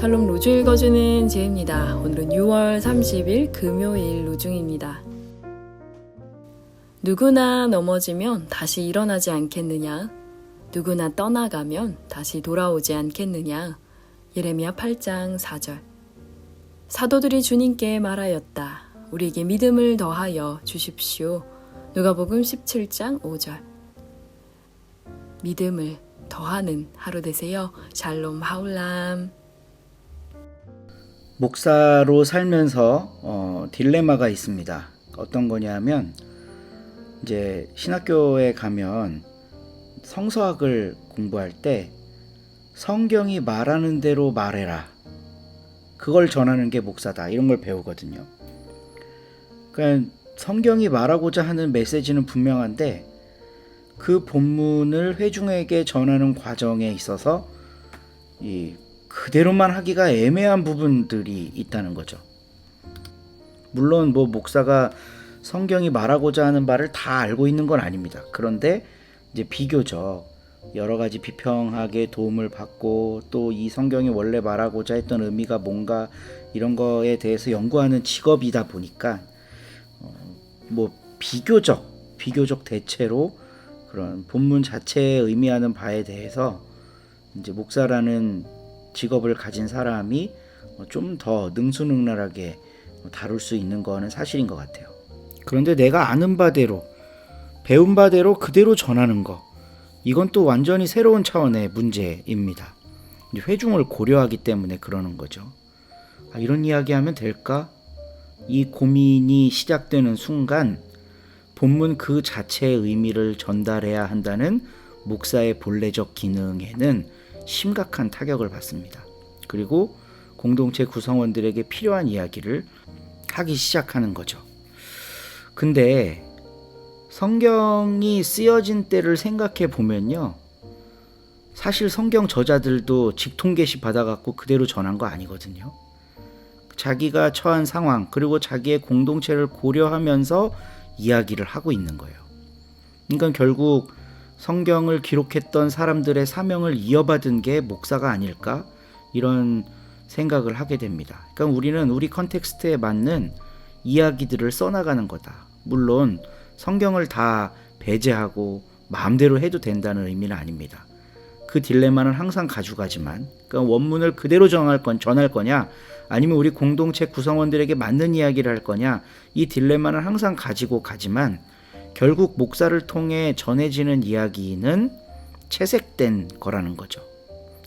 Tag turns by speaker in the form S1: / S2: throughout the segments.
S1: 샬롬 로주 읽어주는 지혜입니다. 오늘은 6월 30일 금요일 로중입니다. 누구나 넘어지면 다시 일어나지 않겠느냐? 누구나 떠나가면 다시 돌아오지 않겠느냐? 예레미야 8장 4절. 사도들이 주님께 말하였다. 우리에게 믿음을 더하여 주십시오. 누가복음 17장 5절. 믿음을 더하는 하루 되세요. 샬롬 하울람.
S2: 목사로 살면서 딜레마가 있습니다. 어떤 거냐면 이제 신학교에 가면 성서학을 공부할 때 성경이 말하는 대로 말해라. 그걸 전하는 게 목사다. 이런 걸 배우거든요. 그러니까 성경이 말하고자 하는 메시지는 분명한데 그 본문을 회중에게 전하는 과정에 있어서 그대로만 하기가 애매한 부분들이 있다는 거죠. 물론 목사가 성경이 말하고자 하는 바를 다 알고 있는 건 아닙니다. 그런데 이제 비교적 여러 가지 비평학에 도움을 받고 또 이 성경이 원래 말하고자 했던 의미가 뭔가 이런 거에 대해서 연구하는 직업이다 보니까 비교적 대체로 그런 본문 자체에 의미하는 바에 대해서 이제 목사라는 직업을 가진 사람이 좀 더 능수능란하게 다룰 수 있는 거는 사실인 것 같아요. 그런데 내가 아는 바대로 배운 바대로 그대로 전하는 거, 이건 또 완전히 새로운 차원의 문제입니다. 회중을 고려하기 때문에 그러는 거죠. 이런 이야기하면 될까? 이 고민이 시작되는 순간 본문 그 자체의 의미를 전달해야 한다는 목사의 본래적 기능에는 심각한 타격을 받습니다. 그리고 공동체 구성원들에게 필요한 이야기를 하기 시작하는 거죠. 근데 성경이 쓰여진 때를 생각해 보면요, 사실 성경 저자들도 직통 계시 받아갖고 그대로 전한 거 아니거든요. 자기가 처한 상황 그리고 자기의 공동체를 고려하면서 이야기를 하고 있는 거예요. 그러니까 결국 성경을 기록했던 사람들의 사명을 이어받은 게 목사가 아닐까? 이런 생각을 하게 됩니다. 그러니까 우리는 우리 컨텍스트에 맞는 이야기들을 써나가는 거다. 물론 성경을 다 배제하고 마음대로 해도 된다는 의미는 아닙니다. 그 딜레마는 항상 가져가지만, 그러니까 원문을 그대로 전할 거냐 아니면 우리 공동체 구성원들에게 맞는 이야기를 할 거냐, 이 딜레마는 항상 가지고 가지만 결국 목사를 통해 전해지는 이야기는 채색된 거라는 거죠.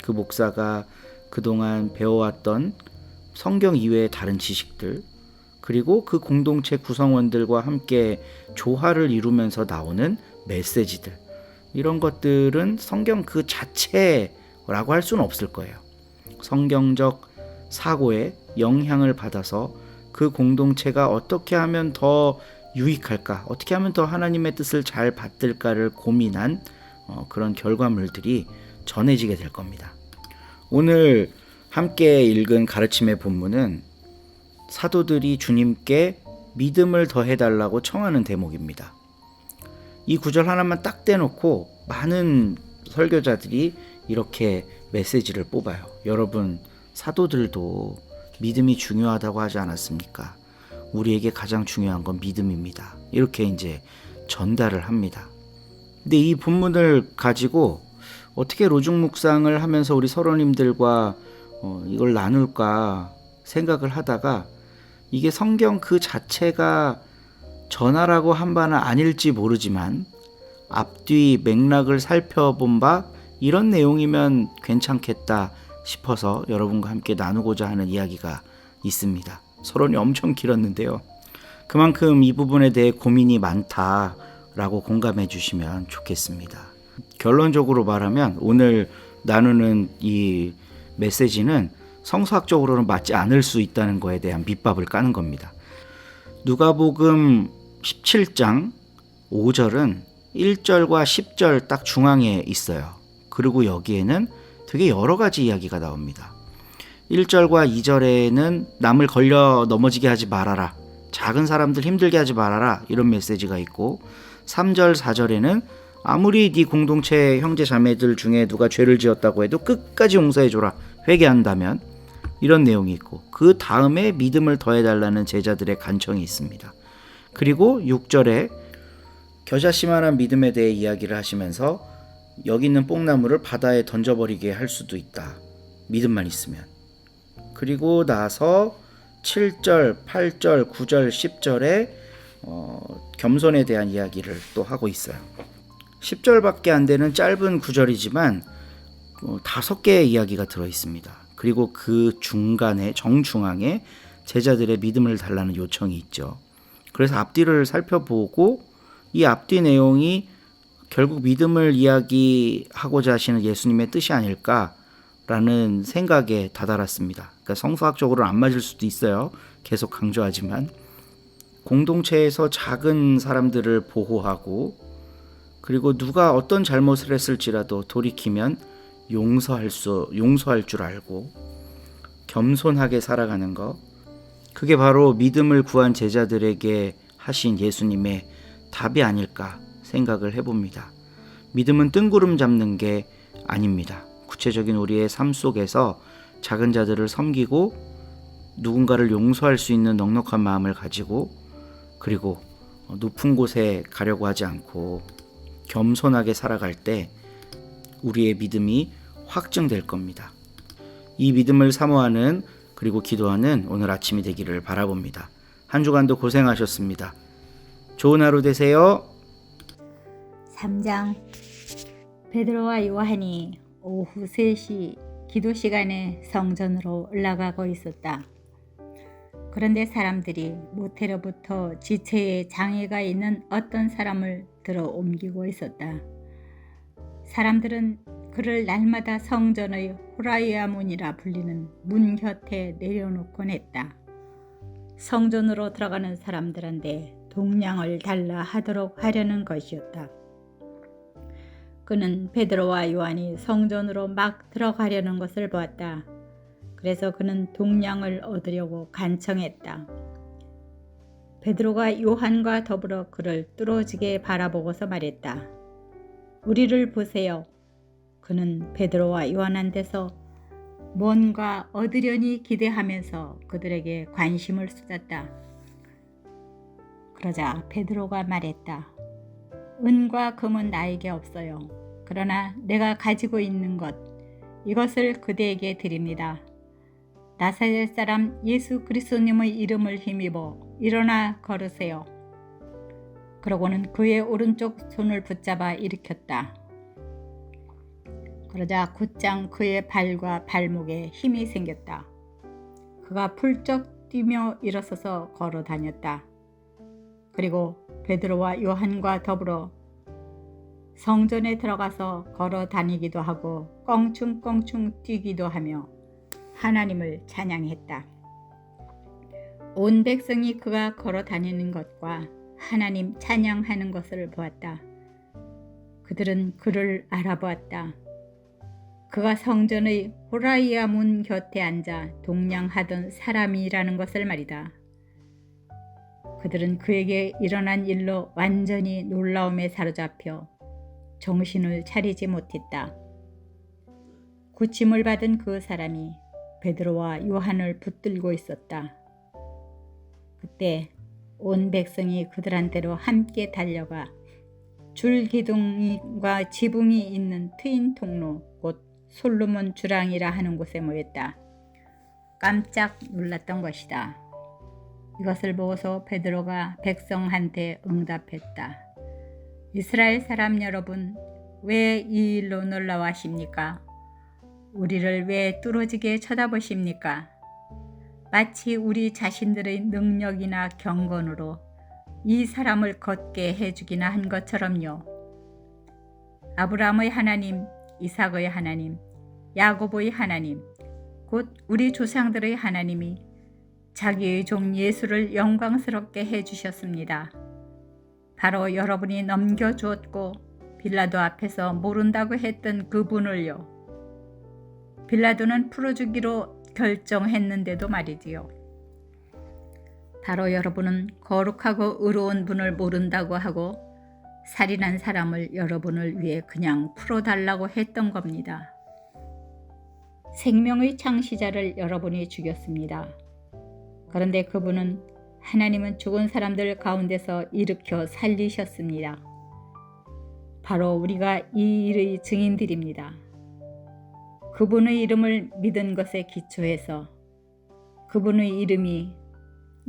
S2: 그 목사가 그동안 배워왔던 성경 이외의 다른 지식들, 그리고 그 공동체 구성원들과 함께 조화를 이루면서 나오는 메시지들, 이런 것들은 성경 그 자체라고 할 수는 없을 거예요. 성경적 사고에 영향을 받아서 그 공동체가 어떻게 하면 더 유익할까, 어떻게 하면 더 하나님의 뜻을 잘 받들까를 고민한 그런 결과물들이 전해지게 될 겁니다. 오늘 함께 읽은 가르침의 본문은 사도들이 주님께 믿음을 더해달라고 청하는 대목입니다. 이 구절 하나만 딱 떼놓고 많은 설교자들이 이렇게 메시지를 뽑아요. 여러분, 사도들도 믿음이 중요하다고 하지 않았습니까? 우리에게 가장 중요한 건 믿음입니다. 이렇게 이제 전달을 합니다. 근데 이 본문을 가지고 어떻게 로중 묵상을 하면서 우리 서로님들과 이걸 나눌까 생각을 하다가, 이게 성경 그 자체가 전하라고 한 바는 아닐지 모르지만 앞뒤 맥락을 살펴본 바 이런 내용이면 괜찮겠다 싶어서 여러분과 함께 나누고자 하는 이야기가 있습니다. 서론이 엄청 길었는데요, 그만큼 이 부분에 대해 고민이 많다라고 공감해 주시면 좋겠습니다. 결론적으로 말하면 오늘 나누는 이 메시지는 성서학적으로는 맞지 않을 수 있다는 거에 대한 밑밥을 까는 겁니다. 누가복음 17장 5절은 1절과 10절 딱 중앙에 있어요. 그리고 여기에는 되게 여러 가지 이야기가 나옵니다. 1절과 2절에는 남을 걸려 넘어지게 하지 말아라, 작은 사람들 힘들게 하지 말아라, 이런 메시지가 있고, 3절 4절에는 아무리 네 공동체 형제 자매들 중에 누가 죄를 지었다고 해도 끝까지 용서해줘라, 회개한다면, 이런 내용이 있고, 그 다음에 믿음을 더해달라는 제자들의 간청이 있습니다. 그리고 6절에 겨자씨만한 믿음에 대해 이야기를 하시면서 여기 있는 뽕나무를 바다에 던져버리게 할 수도 있다, 믿음만 있으면. 그리고 나서 7절, 8절, 9절, 10절에 겸손에 대한 이야기를 또 하고 있어요. 10절밖에 안 되는 짧은 구절이지만 5개의 이야기가 들어있습니다. 그리고 그 중간에 정중앙에 제자들의 믿음을 달라는 요청이 있죠. 그래서 앞뒤를 살펴보고 이 앞뒤 내용이 결국 믿음을 이야기하고자 하시는 예수님의 뜻이 아닐까라는 생각에 다다랐습니다. 그러니까 성서학적으로는 안 맞을 수도 있어요. 계속 강조하지만 공동체에서 작은 사람들을 보호하고, 그리고 누가 어떤 잘못을 했을지라도 돌이키면 용서할 줄 알고 겸손하게 살아가는 것, 그게 바로 믿음을 구한 제자들에게 하신 예수님의 답이 아닐까 생각을 해봅니다. 믿음은 뜬구름 잡는 게 아닙니다. 구체적인 우리의 삶 속에서 작은 자들을 섬기고 누군가를 용서할 수 있는 넉넉한 마음을 가지고, 그리고 높은 곳에 가려고 하지 않고 겸손하게 살아갈 때 우리의 믿음이 확증될 겁니다. 이 믿음을 사모하는, 그리고 기도하는 오늘 아침이 되기를 바라봅니다. 한 주간도 고생하셨습니다. 좋은 하루 되세요.
S3: 3장. 베드로와 요한이 오후 3시 기도 시간에 성전으로 올라가고 있었다. 그런데 사람들이 모태로부터 지체에 장애가 있는 어떤 사람을 들어 옮기고 있었다. 사람들은 그를 날마다 성전의 호라이아 문이라 불리는 문 곁에 내려놓곤 했다. 성전으로 들어가는 사람들한테 동량을 달라 하도록 하려는 것이었다. 그는 베드로와 요한이 성전으로 막 들어가려는 것을 보았다. 그래서 그는 동량을 얻으려고 간청했다. 베드로가 요한과 더불어 그를 뚫어지게 바라보고서 말했다. 우리를 보세요. 그는 베드로와 요한한테서 뭔가 얻으려니 기대하면서 그들에게 관심을 쏟았다. 그러자 베드로가 말했다. 은과 금은 나에게 없어요. 그러나 내가 가지고 있는 것, 이것을 그대에게 드립니다. 나사렛 사람 예수 그리스도님의 이름을 힘입어 일어나 걸으세요. 그러고는 그의 오른쪽 손을 붙잡아 일으켰다. 그러자 곧장 그의 발과 발목에 힘이 생겼다. 그가 훌쩍 뛰며 일어서서 걸어 다녔다. 그리고 베드로와 요한과 더불어 성전에 들어가서 걸어 다니기도 하고 껑충껑충 뛰기도 하며 하나님을 찬양했다. 온 백성이 그가 걸어 다니는 것과 하나님 찬양하는 것을 보았다. 그들은 그를 알아보았다. 그가 성전의 호라이아 문 곁에 앉아 동냥하던 사람이라는 것을 말이다. 그들은 그에게 일어난 일로 완전히 놀라움에 사로잡혀 정신을 차리지 못했다. 고침을 받은 그 사람이 베드로와 요한을 붙들고 있었다. 그때 온 백성이 그들한테로 함께 달려가 줄기둥과 지붕이 있는 트인 통로, 곧 솔로몬 주랑이라 하는 곳에 모였다. 깜짝 놀랐던 것이다. 이것을 보고서 베드로가 백성한테 응답했다. 이스라엘 사람 여러분, 왜 이 일로 놀라워하십니까? 우리를 왜 뚫어지게 쳐다보십니까? 마치 우리 자신들의 능력이나 경건으로 이 사람을 걷게 해주기나 한 것처럼요. 아브라함의 하나님, 이삭의 하나님, 야곱의 하나님, 곧 우리 조상들의 하나님이 자기의 종 예수를 영광스럽게 해주셨습니다. 바로 여러분이 넘겨주었고 빌라도 앞에서 모른다고 했던 그분을요. 빌라도는 풀어주기로 결정했는데도 말이지요. 바로 여러분은 거룩하고 의로운 분을 모른다고 하고 살인한 사람을 여러분을 위해 그냥 풀어달라고 했던 겁니다. 생명의 창시자를 여러분이 죽였습니다. 그런데 하나님은 죽은 사람들 가운데서 일으켜 살리셨습니다. 바로 우리가 이 일의 증인들입니다. 그분의 이름을 믿은 것에 기초해서 그분의 이름이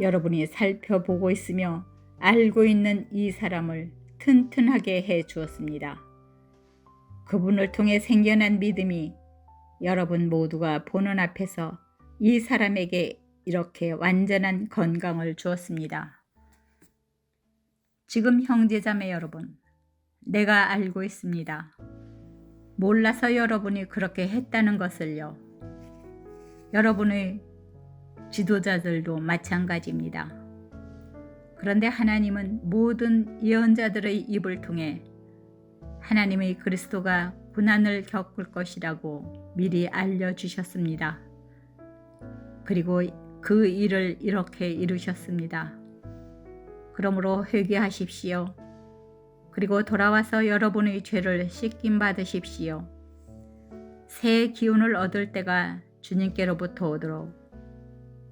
S3: 여러분이 살펴보고 있으며 알고 있는 이 사람을 튼튼하게 해 주었습니다. 그분을 통해 생겨난 믿음이 여러분 모두가 보는 앞에서 이 사람에게 이렇게 완전한 건강을 주었습니다. 지금 형제자매 여러분, 내가 알고 있습니다. 몰라서 여러분이 그렇게 했다는 것을요. 여러분의 지도자들도 마찬가지입니다. 그런데 하나님은 모든 예언자들의 입을 통해 하나님의 그리스도가 고난을 겪을 것이라고 미리 알려주셨습니다. 그리고 그 일을 이렇게 이루셨습니다. 그러므로 회개하십시오. 그리고 돌아와서 여러분의 죄를 씻김 받으십시오. 새 기운을 얻을 때가 주님께로부터 오도록,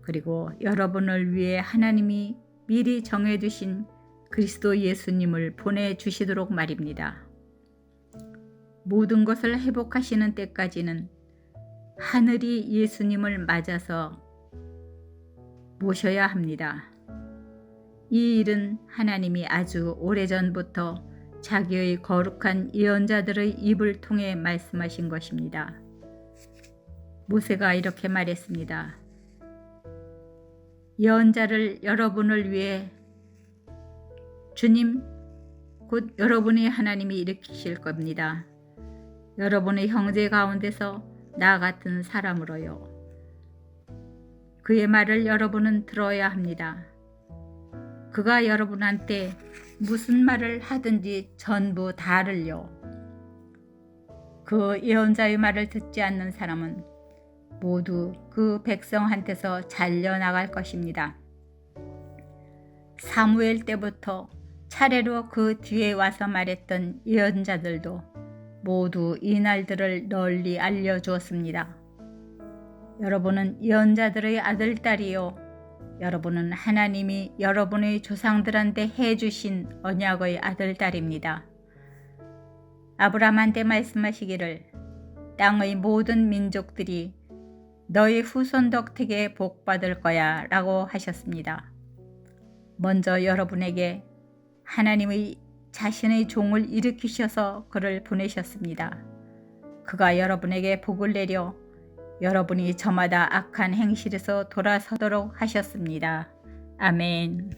S3: 그리고 여러분을 위해 하나님이 미리 정해두신 그리스도 예수님을 보내주시도록 말입니다. 모든 것을 회복하시는 때까지는 하늘이 예수님을 맞아서 모셔야 합니다. 이 일은 하나님이 아주 오래전부터 자기의 거룩한 예언자들의 입을 통해 말씀하신 것입니다. 모세가 이렇게 말했습니다. 예언자를 여러분을 위해 주님, 곧 여러분의 하나님이 일으키실 겁니다. 여러분의 형제 가운데서 나 같은 사람으로요. 그의 말을 여러분은 들어야 합니다. 그가 여러분한테 무슨 말을 하든지 전부 다를요. 그 예언자의 말을 듣지 않는 사람은 모두 그 백성한테서 잘려나갈 것입니다. 사무엘 때부터 차례로 그 뒤에 와서 말했던 예언자들도 모두 이 날들을 널리 알려주었습니다. 여러분은 예언자들의 아들, 딸이요. 여러분은 하나님이 여러분의 조상들한테 해주신 언약의 아들, 딸입니다. 아브라함한테 말씀하시기를 땅의 모든 민족들이 너의 후손 덕택에 복받을 거야 라고 하셨습니다. 먼저 여러분에게 하나님의 자신의 종을 일으키셔서 그를 보내셨습니다. 그가 여러분에게 복을 내려 여러분이 저마다 악한 행실에서 돌아서도록 하셨습니다. 아멘.